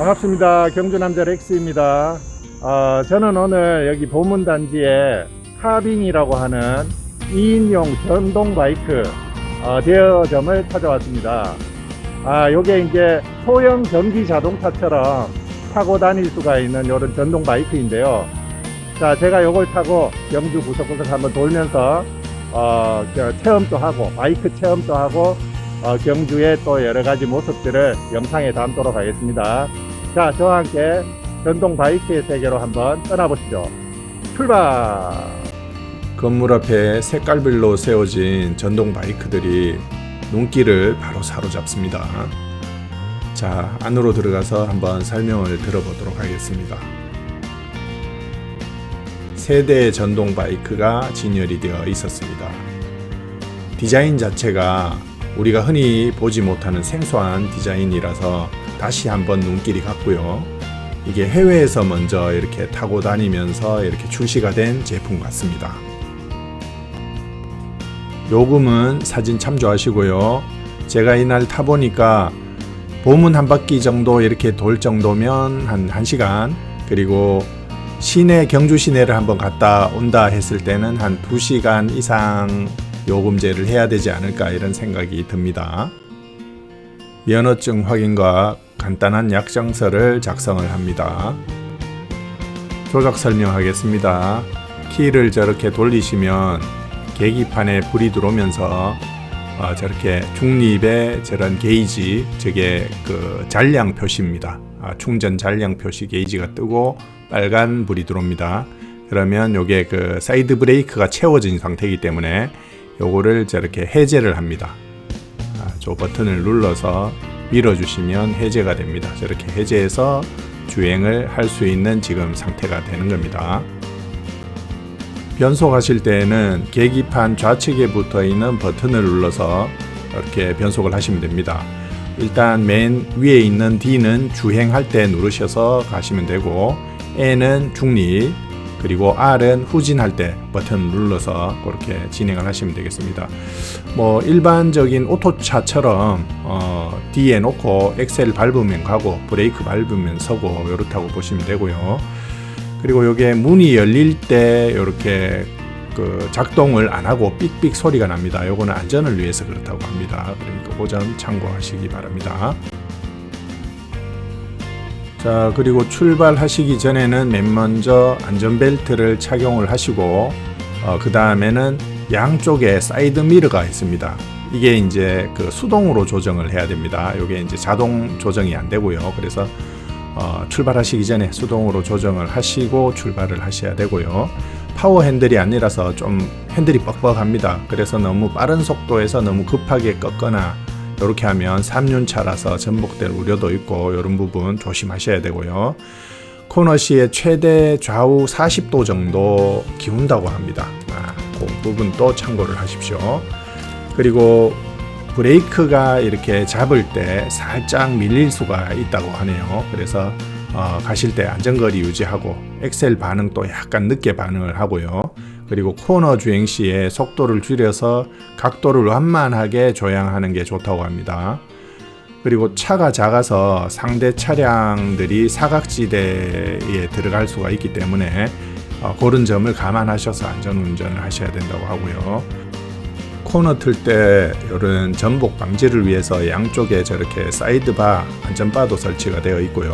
반갑습니다. 경주남자 렉스입니다. 저는 오늘 여기 보문단지에 카빙이라고 하는 2인용 전동 바이크 대여점을 찾아왔습니다. 요게 이제 소형 전기 자동차처럼 타고 다닐 수가 있는 이런 전동 바이크인데요. 자, 제가 요걸 타고 경주 구석구석 한번 돌면서 체험도 하고, 바이크 체험도 하고, 경주의 또 여러가지 모습들을 영상에 담도록 하겠습니다. 자, 저와 함께 전동 바이크의 세계로 한번 떠나보시죠. 출발! 건물 앞에 색깔별로 세워진 전동 바이크들이 눈길을 바로 사로잡습니다. 자, 안으로 들어가서 한번 설명을 들어보도록 하겠습니다. 세 대의 전동 바이크가 진열이 되어 있었습니다. 디자인 자체가 우리가 흔히 보지 못하는 생소한 디자인이라서 다시 한번 눈길이 갔고요. 이게 해외에서 먼저 이렇게 타고 다니면서 이렇게 출시가 된 제품 같습니다. 요금은 사진 참조하시고요. 제가 이날 타보니까 보문 한 바퀴 정도 이렇게 돌 정도면 한 1시간, 그리고 시내, 경주 시내를 한번 갔다 온다 했을 때는 한 2시간 이상 요금제를 해야 되지 않을까, 이런 생각이 듭니다. 면허증 확인과 간단한 약정서를 작성을 합니다. 조작 설명하겠습니다. 키를 저렇게 돌리시면 계기판에 불이 들어오면서 저렇게 중립에 저런 게이지, 저게 그 잔량 표시입니다. 충전 잔량 표시 게이지가 뜨고 빨간 불이 들어옵니다. 그러면 요게 그 사이드 브레이크가 채워진 상태이기 때문에 요거를 저렇게 해제를 합니다. 저 버튼을 눌러서 밀어주시면 해제가 됩니다. 저렇게 해제해서 주행을 할 수 있는 지금 상태가 되는 겁니다. 변속하실 때에는 계기판 좌측에 붙어 있는 버튼을 눌러서 이렇게 변속을 하시면 됩니다. 일단 맨 위에 있는 D는 주행할 때 누르셔서 가시면 되고, N은 중립, 그리고 R은 후진할 때 버튼을 눌러서 그렇게 진행을 하시면 되겠습니다. 뭐 일반적인 오토차처럼 D에 놓고 엑셀 밟으면 가고 브레이크 밟으면 서고 이렇다고 보시면 되고요. 그리고 요게 문이 열릴 때 이렇게 그 작동을 안 하고 삑삑 소리가 납니다. 요거는 안전을 위해서 그렇다고 합니다. 그러니까 그 점 참고하시기 바랍니다. 자, 그리고 출발하시기 전에는 맨 먼저 안전벨트를 착용을 하시고, 그 다음에는 양쪽에 사이드 미러가 있습니다. 이게 이제 그 수동으로 조정을 해야 됩니다. 이게 이제 자동 조정이 안 되고요. 그래서 출발하시기 전에 수동으로 조정을 하시고 출발을 하셔야 되고요. 파워 핸들이 아니라서 좀 핸들이 뻑뻑합니다. 그래서 너무 빠른 속도에서 너무 급하게 꺾거나 이렇게 하면 3륜차라서 전복될 우려도 있고, 이런 부분 조심하셔야 되고요. 코너 시에 최대 좌우 40도 정도 기운다고 합니다. 그 부분도 참고를 하십시오. 그리고 브레이크가 이렇게 잡을 때 살짝 밀릴 수가 있다고 하네요. 그래서 가실 때 안전거리 유지하고 엑셀 반응도 약간 늦게 반응을 하고요. 그리고 코너 주행 시에 속도를 줄여서 각도를 완만하게 조향하는 게 좋다고 합니다. 그리고 차가 작아서 상대 차량들이 사각지대에 들어갈 수가 있기 때문에 그런 점을 감안하셔서 안전운전을 하셔야 된다고 하고요. 코너 틀 때 이런 전복 방지를 위해서 양쪽에 저렇게 사이드바, 안전바도 설치가 되어 있고요.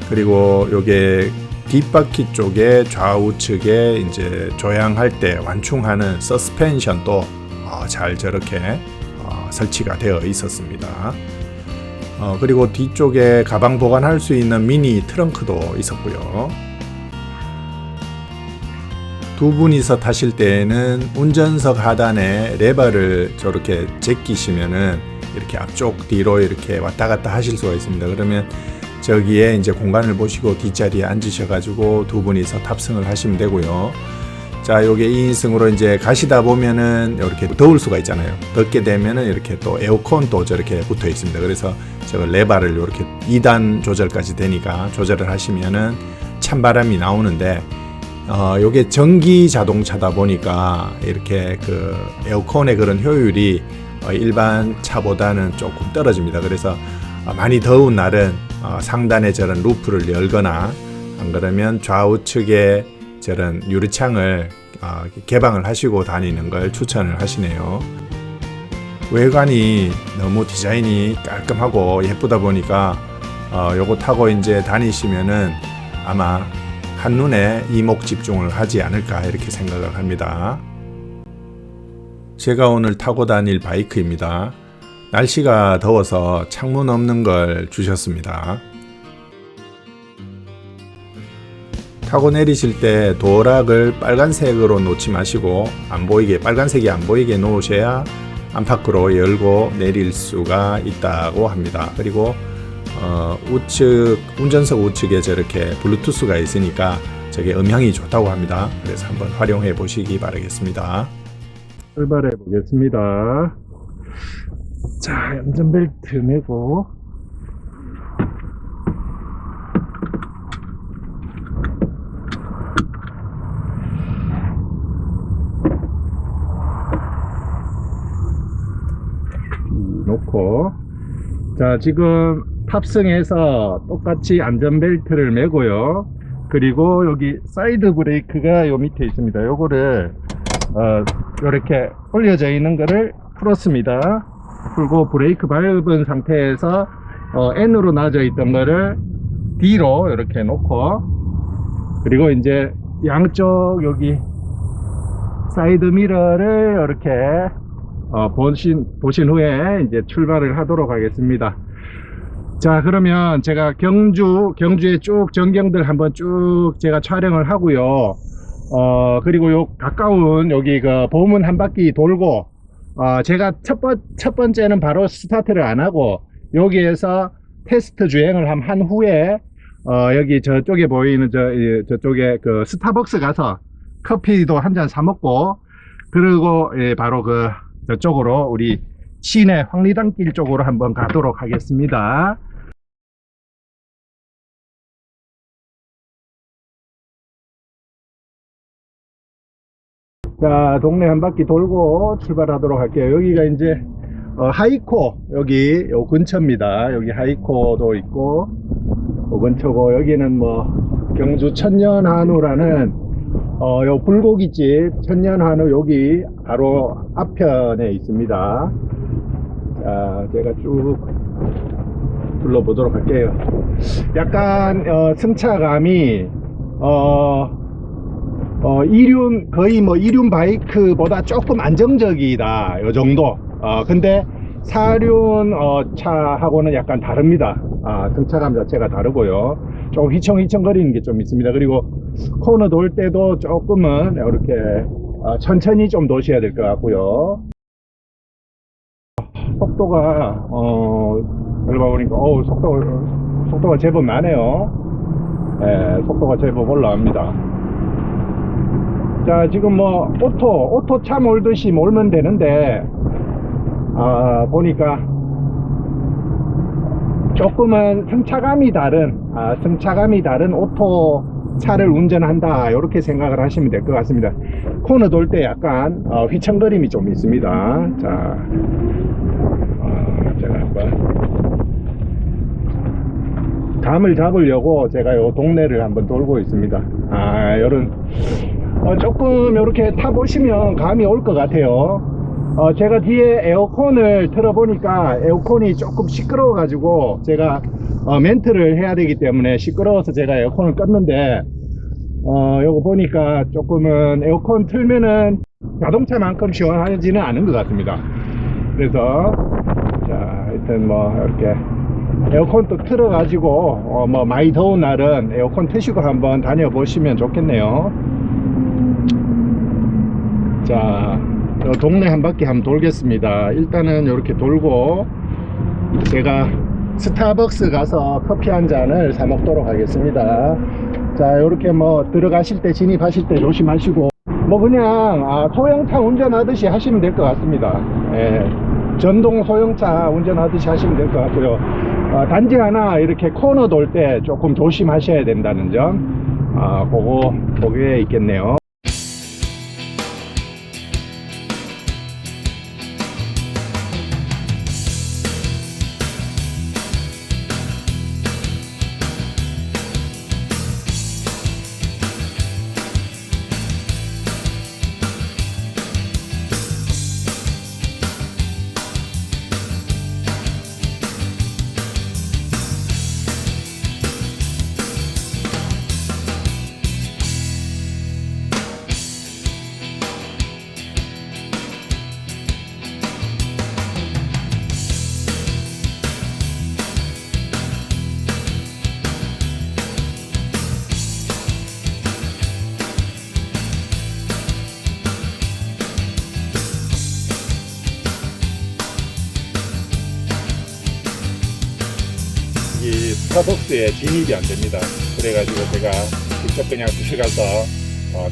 그리고 요게 뒷바퀴 쪽에 좌우측에 이제 조향할 때 완충하는 서스펜션도 잘 저렇게 설치가 되어 있었습니다. 그리고 뒤쪽에 가방 보관할 수 있는 미니 트렁크도 있었고요. 두 분이서 타실 때에는 운전석 하단에 레버를 저렇게 제끼시면은 이렇게 앞쪽 뒤로 이렇게 왔다 갔다 하실 수가 있습니다. 그러면 저기에 이제 공간을 보시고 뒷자리에 앉으셔가지고 두 분이서 탑승을 하시면 되고요. 자, 요게 2인승으로 이제 가시다 보면은 이렇게 더울 수가 있잖아요. 덥게 되면은 이렇게 또 에어컨도 저렇게 붙어 있습니다. 그래서 저걸 레버를 이렇게 2단 조절까지 되니까 조절을 하시면은 찬바람이 나오는데, 요게 전기 자동차다 보니까 이렇게 그 에어컨의 그런 효율이 일반 차보다는 조금 떨어집니다. 그래서 많이 더운 날은 상단에 저런 루프를 열거나 안 그러면 좌우측에 저런 유리창을 개방을 하시고 다니는 걸 추천을 하시네요. 외관이 너무 디자인이 깔끔하고 예쁘다 보니까 요거 타고 이제 다니시면은 아마 한눈에 이목 집중을 하지 않을까 이렇게 생각을 합니다. 제가 오늘 타고 다닐 바이크입니다. 날씨가 더워서 창문 없는 걸 주셨습니다. 타고 내리실 때 도락을 빨간색으로 놓지 마시고 빨간색이 안 보이게 놓으셔야 안팎으로 열고 내릴 수가 있다고 합니다. 그리고 운전석 우측에 저렇게 블루투스가 있으니까 저게 음향이 좋다고 합니다. 그래서 한번 활용해 보시기 바라겠습니다. 출발해 보겠습니다. 자, 안전벨트 매고 놓고, 자, 지금 탑승해서 똑같이 안전벨트를 매고요. 그리고 여기 사이드 브레이크가 요 밑에 있습니다. 요거를 이렇게 올려져 있는 거를 풀었습니다. 풀고 브레이크 밟은 상태에서 N으로 놔져 있던 거를 D로 이렇게 놓고, 그리고 이제 양쪽 여기 사이드 미러를 이렇게 보신 후에 이제 출발을 하도록 하겠습니다. 자, 그러면 제가 경주에 쭉 전경들 한번 쭉 제가 촬영을 하고요. 그리고 요 가까운 여기 그 보문 한 바퀴 돌고, 제가 첫 번째는 바로 스타트를 안 하고 여기에서 테스트 주행을 한 후에 여기 저쪽에 보이는 저쪽에 그 스타벅스 가서 커피도 한 잔 사 먹고, 그리고 바로 그 저쪽으로 우리 시내 황리단길 쪽으로 한번 가도록 하겠습니다. 자, 동네 한 바퀴 돌고 출발하도록 할게요. 여기가 이제 하이코, 여기 요 근처입니다. 여기 하이코도 있고 요 근처고, 여기는 뭐 경주 천년한우라는 요 불고기집 천년한우 여기 바로 앞편에 있습니다. 자, 제가 쭉 둘러보도록 할게요. 약간 승차감이 거의 뭐 이륜 바이크보다 조금 안정적이다, 요 정도. 근데 사륜 차하고는 약간 다릅니다. 승차감 자체가 다르고요. 좀 휘청휘청거리는 게 좀 있습니다. 그리고 코너 돌 때도 조금은 이렇게 천천히 좀 도셔야 될 것 같고요. 속도가 밟아보니까 속도가 제법 나네요. 예, 속도가 제법 올라갑니다. 자, 지금 뭐 오토 차 몰듯이 몰면 되는데 보니까 조금은 승차감이 다른 오토 차를 운전한다, 이렇게 생각을 하시면 될 것 같습니다. 코너 돌 때 약간 휘청거림이 좀 있습니다. 자, 제가 한번 감을 잡으려고 제가 요 동네를 한번 돌고 있습니다. 요런 조금 이렇게 타보시면 감이 올 것 같아요. 제가 뒤에 에어컨을 틀어보니까 에어컨이 조금 시끄러워 가지고 제가 멘트를 해야 되기 때문에 시끄러워서 제가 에어컨을 껐는데, 요거 보니까 조금은 에어컨 틀면은 자동차만큼 시원하지는 않은 것 같습니다. 그래서 자, 하여튼 뭐 이렇게 에어컨도 틀어 가지고 뭐 많이 더운 날은 에어컨 트시고 한번 다녀보시면 좋겠네요. 자, 동네 한 바퀴 한번 돌겠습니다. 일단은 이렇게 돌고 제가 스타벅스 가서 커피 한 잔을 사 먹도록 하겠습니다. 자, 이렇게 뭐 들어가실 때, 진입하실 때 조심하시고, 뭐 그냥 소형차 운전하듯이 하시면 될 것 같습니다. 예, 전동 소형차 운전하듯이 하시면 될 것 같고요. 단지 하나 이렇게 코너 돌 때 조금 조심하셔야 된다는 점, 그게 있겠네요. 스타벅스에 진입이 안 됩니다. 그래가지고 제가 직접 그냥 들어가서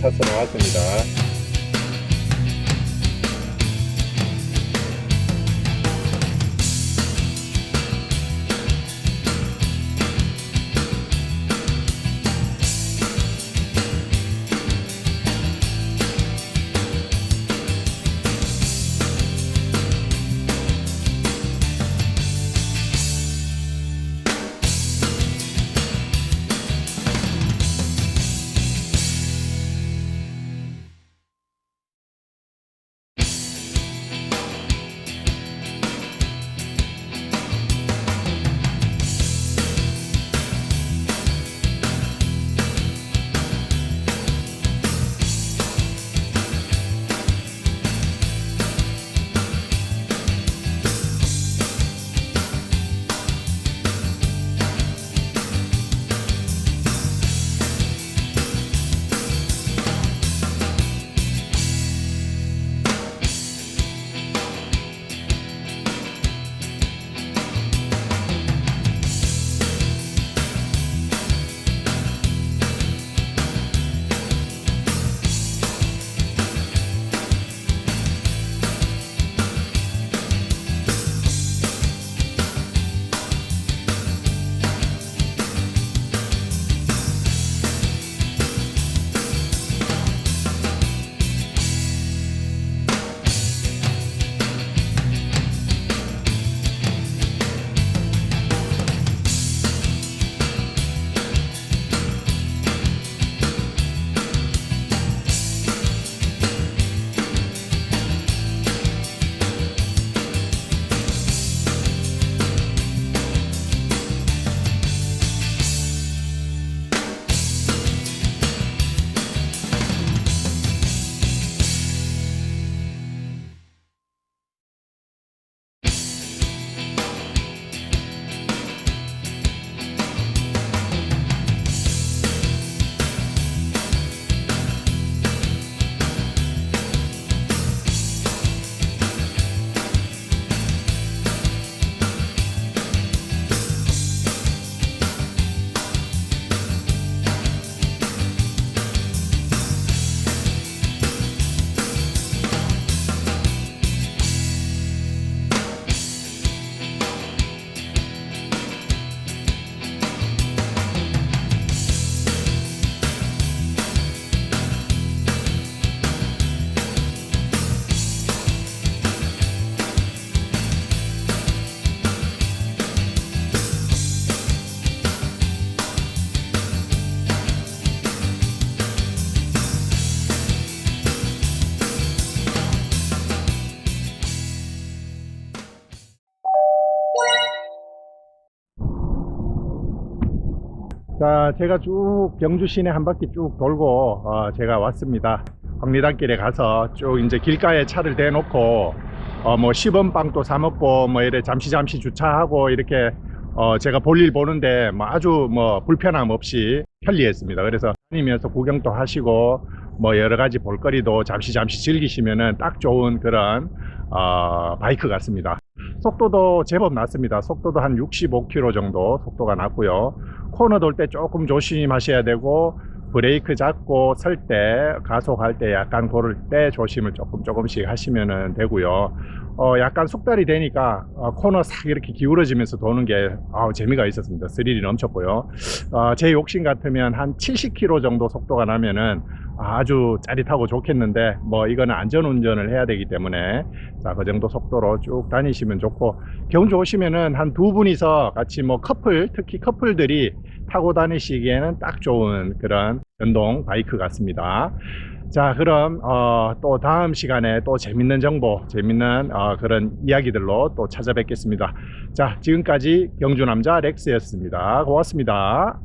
타서 나왔습니다. 자, 제가 쭉 경주 시내 한 바퀴 쭉 돌고 제가 왔습니다. 황리단길에 가서 쭉 이제 길가에 차를 대놓고 뭐 시범빵도 사 먹고 뭐 이래 잠시 주차하고 이렇게 제가 볼일 보는데 뭐 아주 뭐 불편함 없이 편리했습니다. 그래서 다니면서 구경도 하시고 뭐 여러 가지 볼거리도 잠시 즐기시면은 딱 좋은 그런 바이크 같습니다. 속도도 제법 났습니다. 속도도 한 65km 정도 속도가 났고요. 코너 돌 때 조금 조심하셔야 되고, 브레이크 잡고 설 때, 가속할 때 약간 고를 때 조심을 조금씩 하시면 되고요. 약간 숙달이 되니까 코너 싹 이렇게 기울어지면서 도는 게 재미가 있었습니다. 스릴이 넘쳤고요. 제 욕심 같으면 한 70km 정도 속도가 나면은 아주 짜릿하고 좋겠는데, 뭐 이거는 안전운전을 해야 되기 때문에 자, 그 정도 속도로 쭉 다니시면 좋고, 경주 오시면은 한 두 분이서 같이 뭐 특히 커플들이 타고 다니시기에는 딱 좋은 그런 전동 바이크 같습니다. 자, 그럼 또 다음 시간에 또 재밌는 정보, 재밌는 그런 이야기들로 또 찾아뵙겠습니다. 자, 지금까지 경주남자 렉스였습니다. 고맙습니다.